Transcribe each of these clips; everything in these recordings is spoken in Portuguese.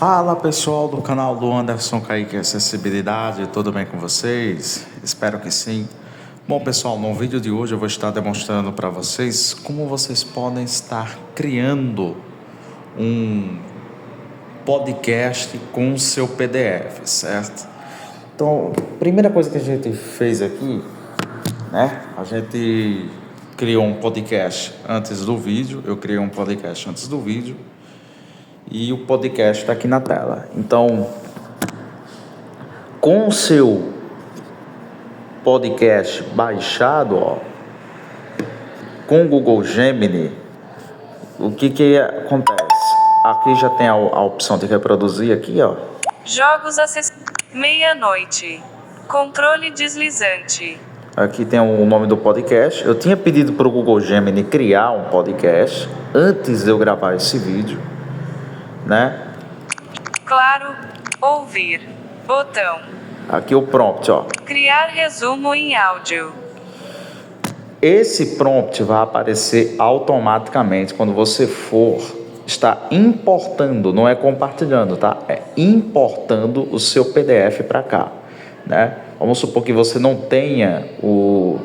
Fala pessoal do canal do Anderson Kaique Acessibilidade, tudo bem com vocês? Espero que sim. Bom pessoal, no vídeo de hoje eu vou estar demonstrando para vocês como vocês podem estar criando um podcast com o seu PDF, certo? Então, primeira coisa que a gente fez aqui, né? A gente criou um podcast antes do vídeo, eu criei um podcast antes do vídeo. E o podcast está aqui na tela. Então, com o seu podcast baixado, ó, com o Google Gemini, o que acontece? Aqui já tem a opção de reproduzir aqui, ó. Jogos acessíveis. Meia-noite. Controle deslizante. Aqui tem o nome do podcast. Eu tinha pedido para o Google Gemini criar um podcast antes de eu gravar esse vídeo, né? Claro. Ouvir. Botão. Aqui o prompt, ó. Criar resumo em áudio. Esse prompt vai aparecer automaticamente quando você for estar importando, não é compartilhando, tá? É importando o seu PDF para cá, né? Vamos supor que você não tenha o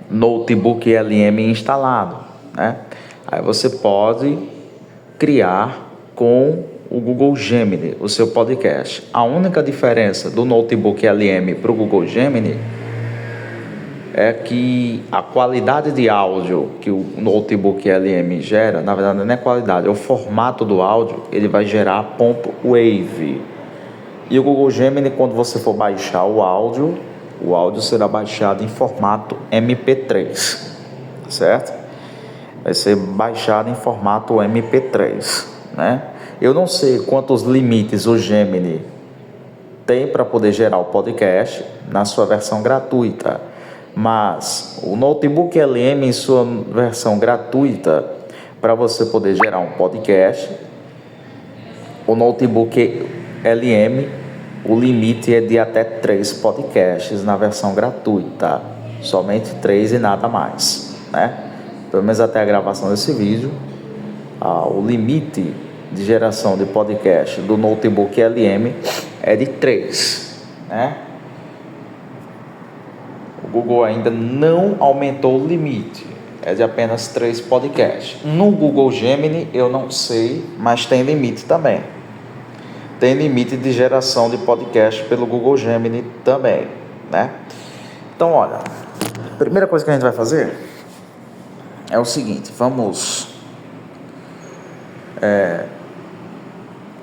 Notebook LM instalado, né? Aí você pode criar com o Google Gemini o seu podcast. A única diferença do Notebook LM para o Google Gemini é que a qualidade de áudio que o Notebook LM gera, na verdade não é qualidade, é o formato do áudio, ele vai gerar ponto .wave. E o Google Gemini, quando você for baixar o áudio será baixado em formato MP3, certo? Vai ser baixado em formato MP3, né? Eu não sei quantos limites o Gemini tem para poder gerar o podcast na sua versão gratuita, mas o Notebook LM em sua versão gratuita, para você poder gerar um podcast, o Notebook LM, o limite é de até 3 podcasts na versão gratuita, somente 3 e nada mais, né? Pelo menos até a gravação desse vídeo, o limite de geração de podcast do Notebook LM é de 3, né? O Google ainda não aumentou o limite, é de apenas 3 podcasts. No Google Gemini eu não sei, mas tem limite também. Tem limite de geração de podcast pelo Google Gemini também, né? Então, olha, a primeira coisa que a gente vai fazer é o seguinte, vamos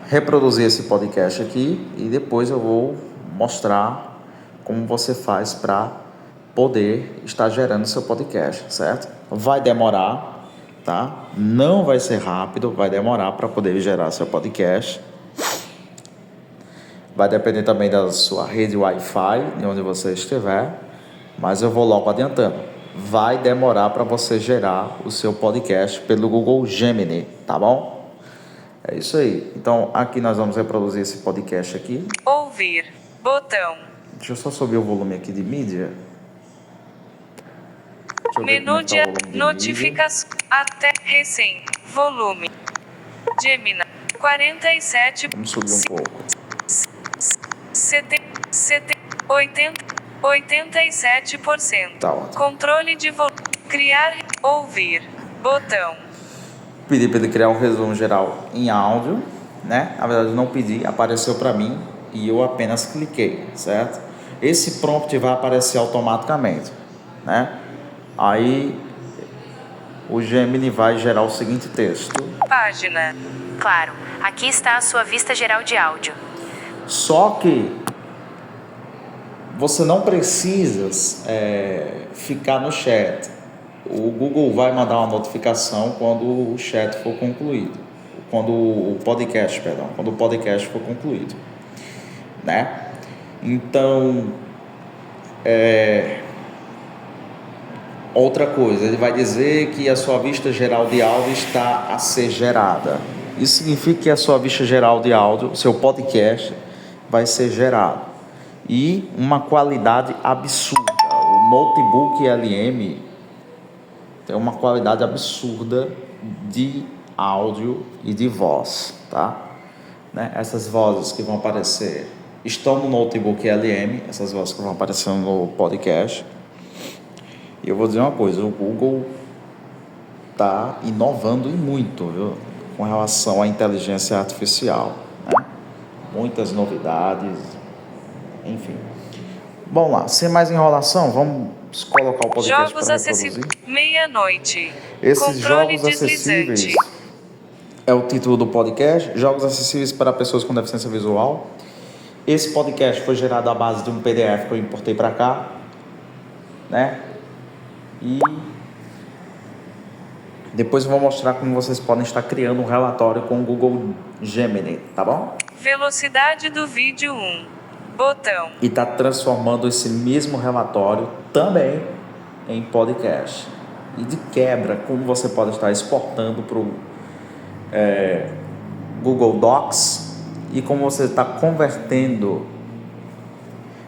reproduzir esse podcast aqui e depois eu vou mostrar como você faz para poder estar gerando seu podcast, certo? Vai demorar, tá? Não vai ser rápido, vai demorar para poder gerar seu podcast. Vai depender também da sua rede Wi-Fi, de onde você estiver, mas eu vou logo adiantando. Vai demorar para você gerar o seu podcast pelo Google Gemini, tá bom? É isso aí. Então, aqui nós vamos reproduzir esse podcast aqui. Ouvir. Botão. Deixa eu só subir o volume aqui de mídia. Menu de notificações. Até recém. Volume. Gemini. 47. Vamos subir um pouco. 87%. Tá ótimo. Controle de volume. Criar. Ouvir. Botão. Pedi para ele criar um resumo geral em áudio, né? Na verdade, não pedi, apareceu para mim e eu apenas cliquei, certo? Esse prompt vai aparecer automaticamente, né? Aí o Gemini vai gerar o seguinte texto. Página. Claro, aqui está a sua vista geral de áudio. Só que você não precisa ficar no chat. O Google vai mandar uma notificação quando o chat for concluído. Quando o podcast for concluído, né? Então, outra coisa, ele vai dizer que a sua vista geral de áudio está a ser gerada. Isso significa que a sua vista geral de áudio, seu podcast, vai ser gerado. E uma qualidade absurda. O Notebook LM tem uma qualidade absurda de áudio e de voz, tá? né? Essas vozes que vão aparecer estão no notebook LM, essas vozes que vão aparecer no podcast. E eu vou dizer uma coisa, o Google está inovando e muito, viu? Com relação à inteligência artificial, né? Muitas novidades, enfim. Bom lá, sem mais enrolação, vamos colocar o podcast Jogos para acessíveis. reproduzir. Meia-noite. Esses Controle jogos acessíveis deslizante. é o título do podcast, Jogos Acessíveis para Pessoas com Deficiência Visual. Esse podcast foi gerado à base de um PDF que eu importei para cá, né? E depois eu vou mostrar como vocês podem estar criando um relatório com o Google Gemini, tá bom? Velocidade do vídeo 1. Botão. E está transformando esse mesmo relatório também em podcast. E de quebra, como você pode estar exportando para o Google Docs e como você está convertendo,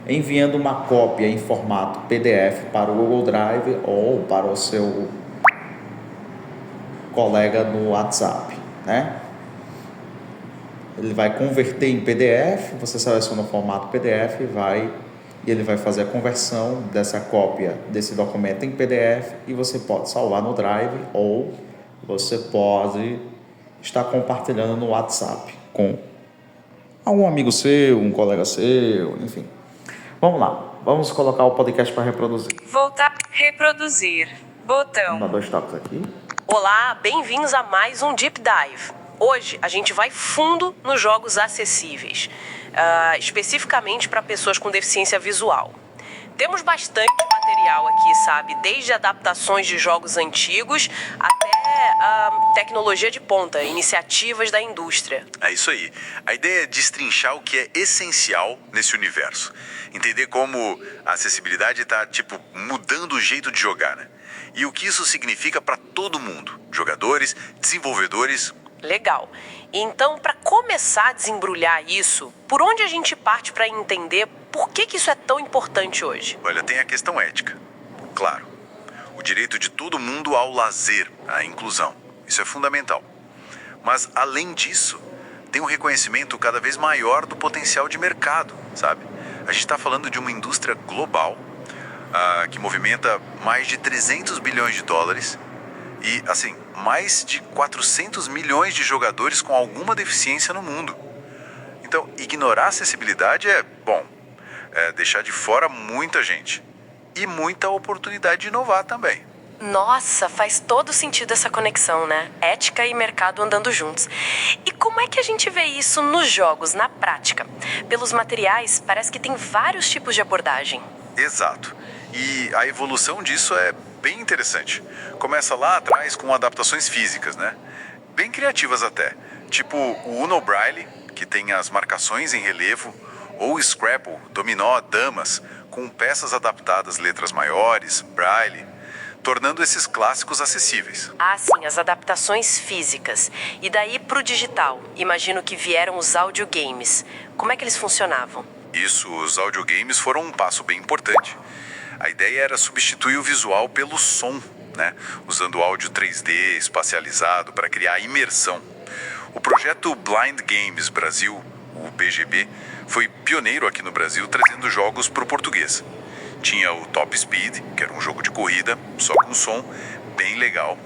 enviando uma cópia em formato PDF para o Google Drive ou para o seu colega no WhatsApp, né? Ele vai converter em PDF, você seleciona o formato PDF e ele vai fazer a conversão dessa cópia desse documento em PDF e você pode salvar no Drive ou você pode estar compartilhando no WhatsApp com algum amigo seu, um colega seu, enfim. Vamos lá, vamos colocar o podcast para reproduzir. Voltar. Reproduzir. Botão. Vou dar 2 toques aqui. Olá, bem-vindos a mais um Deep Dive. Hoje a gente vai fundo nos jogos acessíveis, especificamente para pessoas com deficiência visual. Temos bastante material aqui, sabe? Desde adaptações de jogos antigos até tecnologia de ponta, iniciativas da indústria. É isso aí. A ideia é destrinchar o que é essencial nesse universo. Entender como a acessibilidade está, mudando o jeito de jogar, né? E o que isso significa para todo mundo. Jogadores, desenvolvedores. Legal. Então, para começar a desembrulhar isso, por onde a gente parte para entender por que isso é tão importante hoje? Olha, tem a questão ética. Claro. O direito de todo mundo ao lazer, à inclusão. Isso é fundamental. Mas, além disso, tem um reconhecimento cada vez maior do potencial de mercado, sabe? A gente está falando de uma indústria global que movimenta mais de 300 bilhões de dólares e, assim, mais de 400 milhões de jogadores com alguma deficiência no mundo. Então, ignorar a acessibilidade é deixar de fora muita gente. E muita oportunidade de inovar também. Nossa, faz todo sentido essa conexão, né? Ética e mercado andando juntos. E como é que a gente vê isso nos jogos, na prática? Pelos materiais, parece que tem vários tipos de abordagem. Exato. E a evolução disso é bem interessante. Começa lá atrás com adaptações físicas, né? Bem criativas até. Tipo o Uno Braille, que tem as marcações em relevo, ou o Scrabble, dominó, damas, com peças adaptadas, letras maiores, Braille, tornando esses clássicos acessíveis. Ah, sim, as adaptações físicas. E daí pro digital, imagino que vieram os audiogames. Como é que eles funcionavam? Isso, os audiogames foram um passo bem importante. A ideia era substituir o visual pelo som, né? Usando áudio 3D espacializado para criar imersão. O projeto Blind Games Brasil, o BGB, foi pioneiro aqui no Brasil trazendo jogos para o português. Tinha o Top Speed, que era um jogo de corrida, só com som, bem legal.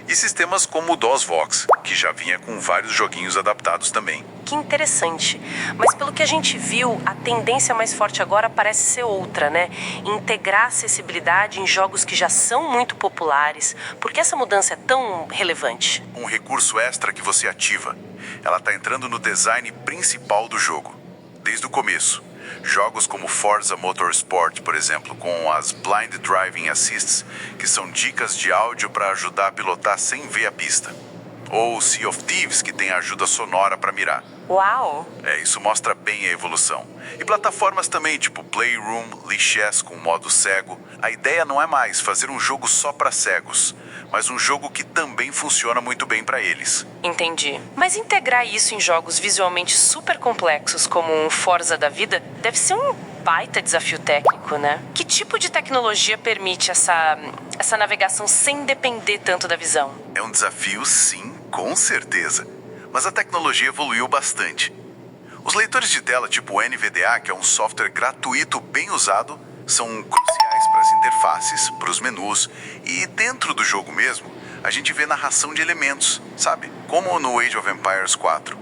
E sistemas como o DOSVox, que já vinha com vários joguinhos adaptados também. Que interessante. Mas pelo que a gente viu, a tendência mais forte agora parece ser outra, né? Integrar acessibilidade em jogos que já são muito populares. Por que essa mudança é tão relevante? Um recurso extra que você ativa. Ela está entrando no design principal do jogo, desde o começo. Jogos como Forza Motorsport, por exemplo, com as Blind Driving Assists, que são dicas de áudio para ajudar a pilotar sem ver a pista. Ou Sea of Thieves, que tem ajuda sonora para mirar. Uau! Isso mostra bem a evolução. E plataformas também, tipo Playroom, Lichess com modo cego. A ideia não é mais fazer um jogo só para cegos, mas um jogo que também funciona muito bem para eles. Entendi. Mas integrar isso em jogos visualmente super complexos como um Forza da vida deve ser um baita desafio técnico, né? Que tipo de tecnologia permite essa navegação sem depender tanto da visão? É um desafio, sim, com certeza. Mas a tecnologia evoluiu bastante. Os leitores de tela tipo o NVDA, que é um software gratuito bem usado, são cruciais para as interfaces, para os menus, e dentro do jogo mesmo, a gente vê narração de elementos, sabe? Como no Age of Empires 4.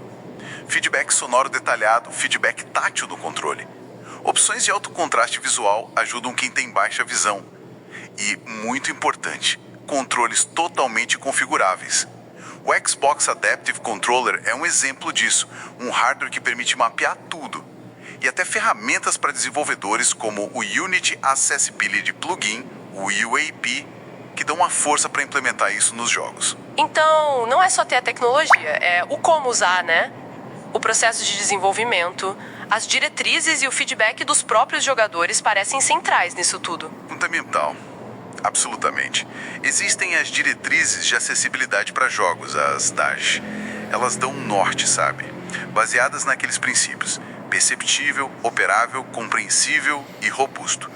Feedback sonoro detalhado, feedback tátil do controle. Opções de alto contraste visual ajudam quem tem baixa visão. E, muito importante, controles totalmente configuráveis. O Xbox Adaptive Controller é um exemplo disso, um hardware que permite mapear tudo. E até ferramentas para desenvolvedores como o Unity Accessibility Plugin, o UAP, que dão uma força para implementar isso nos jogos. Então, não é só ter a tecnologia, é o como usar, né? O processo de desenvolvimento, as diretrizes e o feedback dos próprios jogadores parecem centrais nisso tudo. Fundamental. Absolutamente. Existem as diretrizes de acessibilidade para jogos, as DAG. Elas dão um norte, sabe? Baseadas naqueles princípios: perceptível, operável, compreensível e robusto.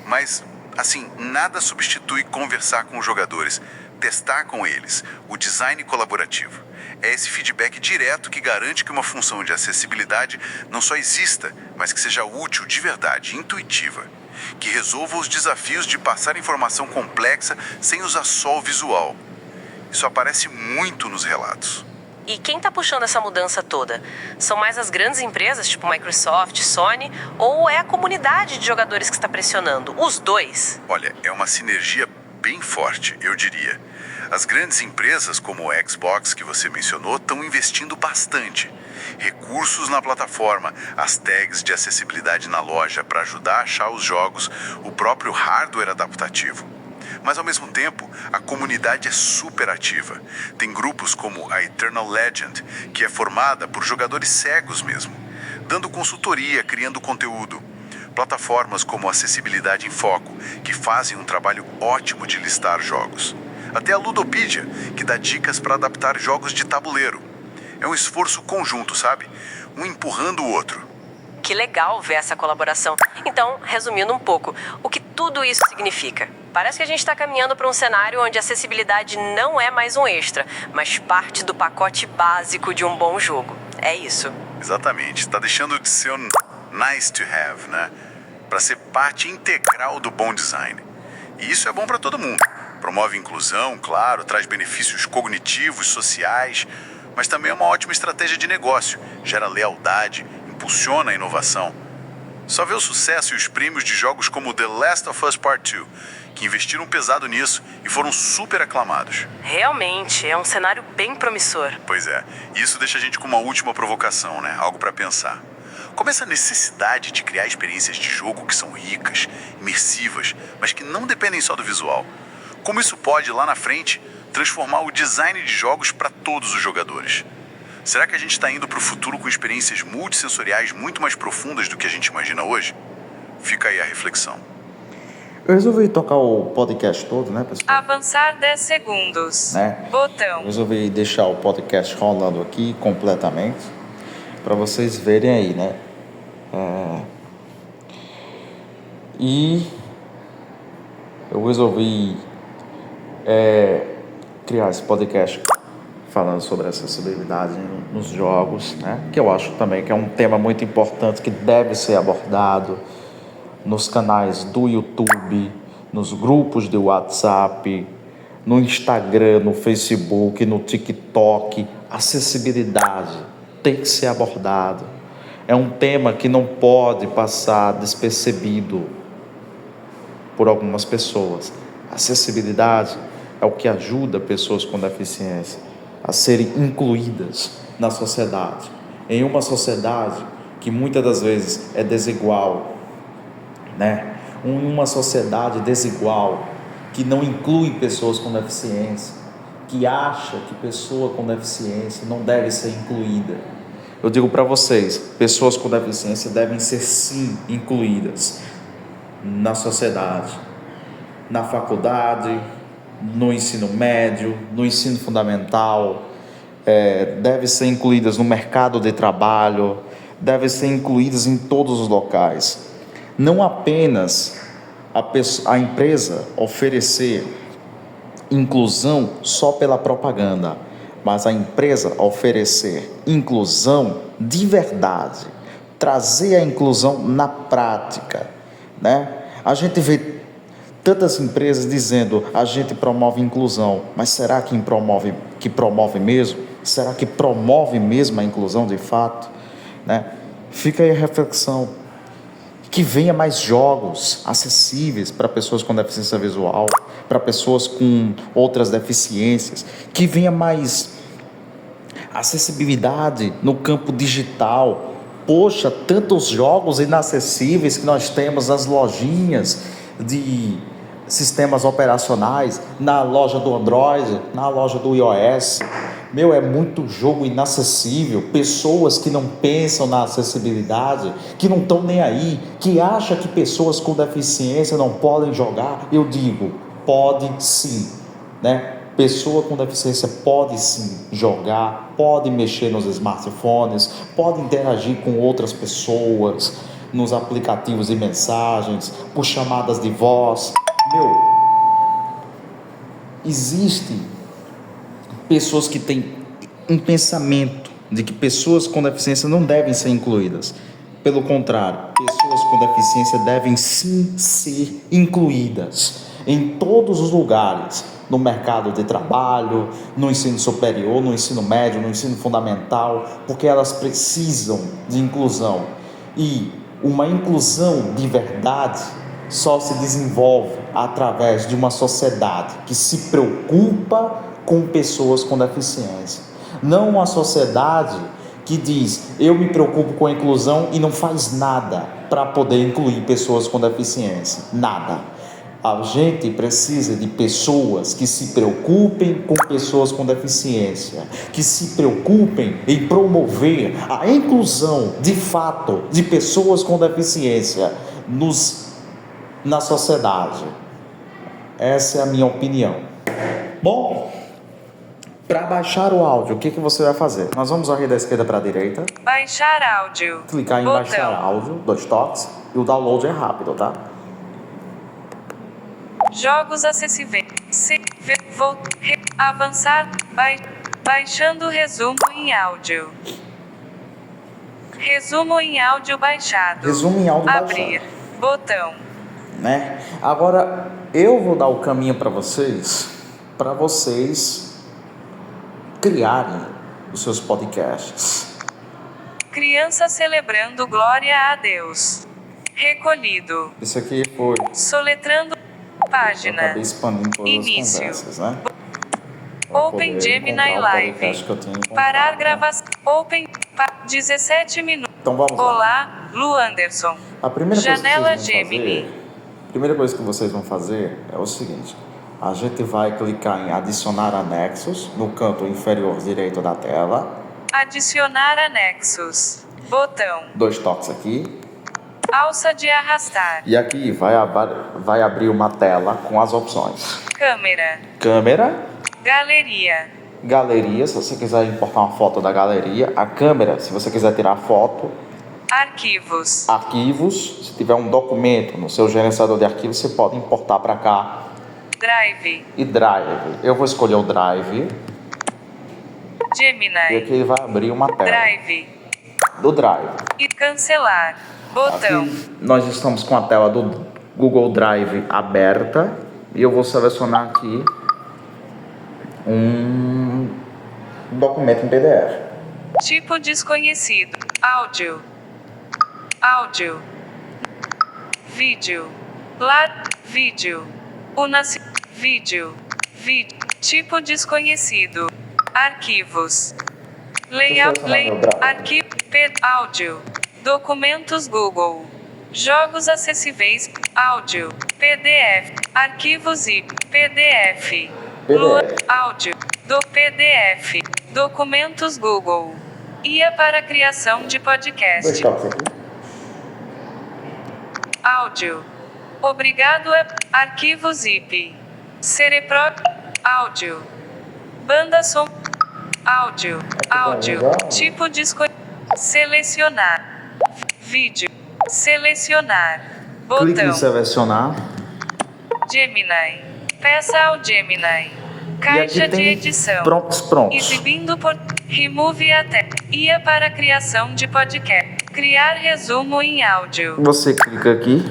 Mas, assim, nada substitui conversar com os jogadores, testar com eles, o design colaborativo. É esse feedback direto que garante que uma função de acessibilidade não só exista, mas que seja útil de verdade, intuitiva. Que resolva os desafios de passar informação complexa sem usar só o visual. Isso aparece muito nos relatos. E quem tá puxando essa mudança toda? São mais as grandes empresas, tipo Microsoft, Sony, ou é a comunidade de jogadores que está pressionando? Os dois? Olha, é uma sinergia bem forte, eu diria. As grandes empresas, como o Xbox, que você mencionou, estão investindo bastante. Recursos na plataforma, as tags de acessibilidade na loja para ajudar a achar os jogos, o próprio hardware adaptativo. Mas, ao mesmo tempo, a comunidade é super ativa. Tem grupos como a Eternal Legend, que é formada por jogadores cegos mesmo, dando consultoria, criando conteúdo. Plataformas como Acessibilidade em Foco, que fazem um trabalho ótimo de listar jogos. Até a Ludopedia, que dá dicas para adaptar jogos de tabuleiro. É um esforço conjunto, sabe? Um empurrando o outro. Que legal ver essa colaboração. Então, resumindo um pouco, o que tudo isso significa? Parece que a gente está caminhando para um cenário onde a acessibilidade não é mais um extra, mas parte do pacote básico de um bom jogo. É isso. Exatamente. Está deixando de ser um nice to have, né? Para ser parte integral do bom design. E isso é bom para todo mundo. Promove inclusão, claro, traz benefícios cognitivos, sociais, mas também é uma ótima estratégia de negócio, gera lealdade, impulsiona a inovação. Só vê o sucesso e os prêmios de jogos como The Last of Us Part 2, que investiram pesado nisso e foram super aclamados. Realmente, é um cenário bem promissor. Pois é, e isso deixa a gente com uma última provocação, né? Algo para pensar. Como essa necessidade de criar experiências de jogo que são ricas, imersivas, mas que não dependem só do visual. Como isso pode, lá na frente, transformar o design de jogos para todos os jogadores? Será que a gente está indo para o futuro com experiências multissensoriais muito mais profundas do que a gente imagina hoje? Fica aí a reflexão. Eu resolvi tocar o podcast todo, né, pessoal? Avançar 10 segundos. Né? Botão. Eu resolvi deixar o podcast rolando aqui completamente, para vocês verem aí, né? E eu resolvi criar esse podcast falando sobre acessibilidade nos jogos, né? Que eu acho também que é um tema muito importante que deve ser abordado nos canais do YouTube, nos grupos de WhatsApp, no Instagram, no Facebook, no TikTok. Acessibilidade tem que ser abordado. É um tema que não pode passar despercebido por algumas pessoas. Acessibilidade é o que ajuda pessoas com deficiência a serem incluídas na sociedade. Em uma sociedade que muitas das vezes é desigual, né? Uma sociedade desigual, que não inclui pessoas com deficiência, que acha que pessoa com deficiência não deve ser incluída. Eu digo para vocês, pessoas com deficiência devem ser sim incluídas na sociedade, na faculdade, no ensino médio, no ensino fundamental, devem ser incluídas no mercado de trabalho, devem ser incluídas em todos os locais. Não apenas a empresa oferecer inclusão só pela propaganda, mas a empresa oferecer inclusão de verdade, trazer a inclusão na prática, né? A gente vê tantas empresas dizendo a gente promove inclusão, mas será que promove mesmo? Será que promove mesmo a inclusão de fato, né? Fica aí a reflexão. Que venha mais jogos acessíveis para pessoas com deficiência visual, para pessoas com outras deficiências, que venha mais acessibilidade no campo digital. Poxa, tantos jogos inacessíveis que nós temos nas lojinhas de sistemas operacionais, na loja do Android, na loja do iOS. É muito jogo inacessível, pessoas que não pensam na acessibilidade, que não estão nem aí, que acham que pessoas com deficiência não podem jogar. Eu digo, pode sim, né? Pessoa com deficiência pode sim jogar, pode mexer nos smartphones, pode interagir com outras pessoas, nos aplicativos de mensagens, por chamadas de voz. Existem pessoas que têm um pensamento de que pessoas com deficiência não devem ser incluídas. Pelo contrário, pessoas com deficiência devem sim ser incluídas em todos os lugares, no mercado de trabalho, no ensino superior, no ensino médio, no ensino fundamental, porque elas precisam de inclusão. E uma inclusão de verdade só se desenvolve através de uma sociedade que se preocupa com pessoas com deficiência. Não uma sociedade que diz, eu me preocupo com a inclusão e não faz nada para poder incluir pessoas com deficiência. Nada. A gente precisa de pessoas que se preocupem com pessoas com deficiência, que se preocupem em promover a inclusão, de fato, de pessoas com deficiência na sociedade. Essa é a minha opinião. Bom, para baixar o áudio, o que você vai fazer? Nós vamos varrer da esquerda para a direita. Baixar áudio. Clicar em Botão. baixar áudio, 2 toques, e o download é rápido, tá? Jogos acessíveis. Avançar. Baixando resumo em áudio. Resumo em áudio baixado. Resumo em áudio Abrir. baixado. Botão. Né? Agora, eu vou dar o caminho para vocês criarem os seus podcasts. Criança celebrando glória a Deus. Recolhido. Isso aqui foi... Soletrando. Eu Página. acabei expandindo todas Início. as conversas, né? Open Gemini Live. Parar gravação. Open. 17 minutos. Então vamos lá. Olá, Lu Anderson. A primeira Janela Gemini. a primeira coisa que vocês vão fazer é o seguinte. A gente vai clicar em adicionar anexos no canto inferior direito da tela. Adicionar anexos. Botão. 2 toques aqui. Alça de arrastar. E aqui vai abrir uma tela com as opções. Câmera. Câmera. Galeria. Galeria, se você quiser importar uma foto da galeria. A câmera, se você quiser tirar foto. Arquivos. Arquivos, se tiver um documento no seu gerenciador de arquivos, você pode importar para cá. Drive. E Drive. Eu vou escolher o Drive. E Gemini. aqui ele vai abrir uma tela Drive. do Drive. E cancelar. Botão. Aqui nós estamos com a tela do Google Drive aberta. E eu vou selecionar aqui um documento em PDF. Tipo desconhecido. Áudio. Áudio. Vídeo. Vídeo. Vídeo. Vídeo. Tipo desconhecido. Arquivos. Layout. Arquivo. Áudio. Documentos Google. Jogos acessíveis. Áudio. PDF. Arquivos zip. PDF. Áudio. PDF. Documentos Google. IA para criação de podcast. Áudio. Obrigado a arquivo zip. Serepro. Áudio. Banda som. Áudio. Áudio. Tipo disco. Selecionar. Vídeo. Selecionar. Clique em Botão. selecionar. Gemini. Peça ao Gemini. Caixa de edição. Prontos. Exibindo por. Remove até. IA para criação de podcast. Criar resumo em áudio. Você clica aqui.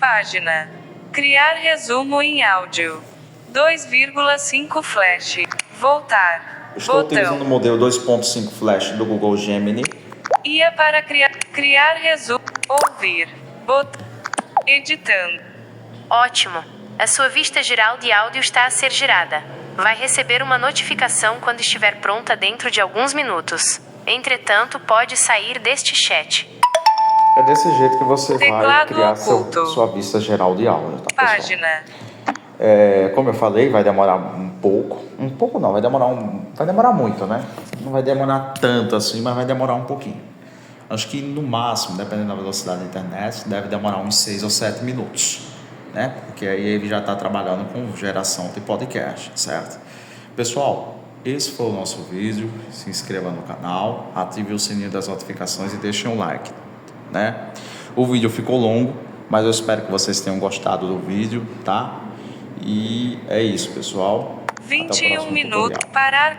Página. Criar resumo em áudio. 2,5 flash. Voltar. Estou Botão. utilizando o modelo 2.5 Flash do Google Gemini. Ia para criar resumo. Ouvir. Botão. Editando. Ótimo! A sua vista geral de áudio está a ser gerada. Vai receber uma notificação quando estiver pronta dentro de alguns minutos. Entretanto, pode sair deste chat. É desse jeito que você vai Teclado criar oculto. sua vista geral de áudio, tá, pessoal? Página. Como eu falei, vai demorar um pouco. Um pouco não, vai demorar muito, né? Não vai demorar tanto assim, mas vai demorar um pouquinho. Acho que no máximo, dependendo da velocidade da internet, deve demorar uns 6 ou 7 minutos, né? Porque aí ele já está trabalhando com geração de podcast, certo? Pessoal, esse foi o nosso vídeo. Se inscreva no canal, ative o sininho das notificações e deixe um like, né? O vídeo ficou longo, mas eu espero que vocês tenham gostado do vídeo, tá? E é isso, pessoal. Até o 21 próximo minutos. tutorial. Parar.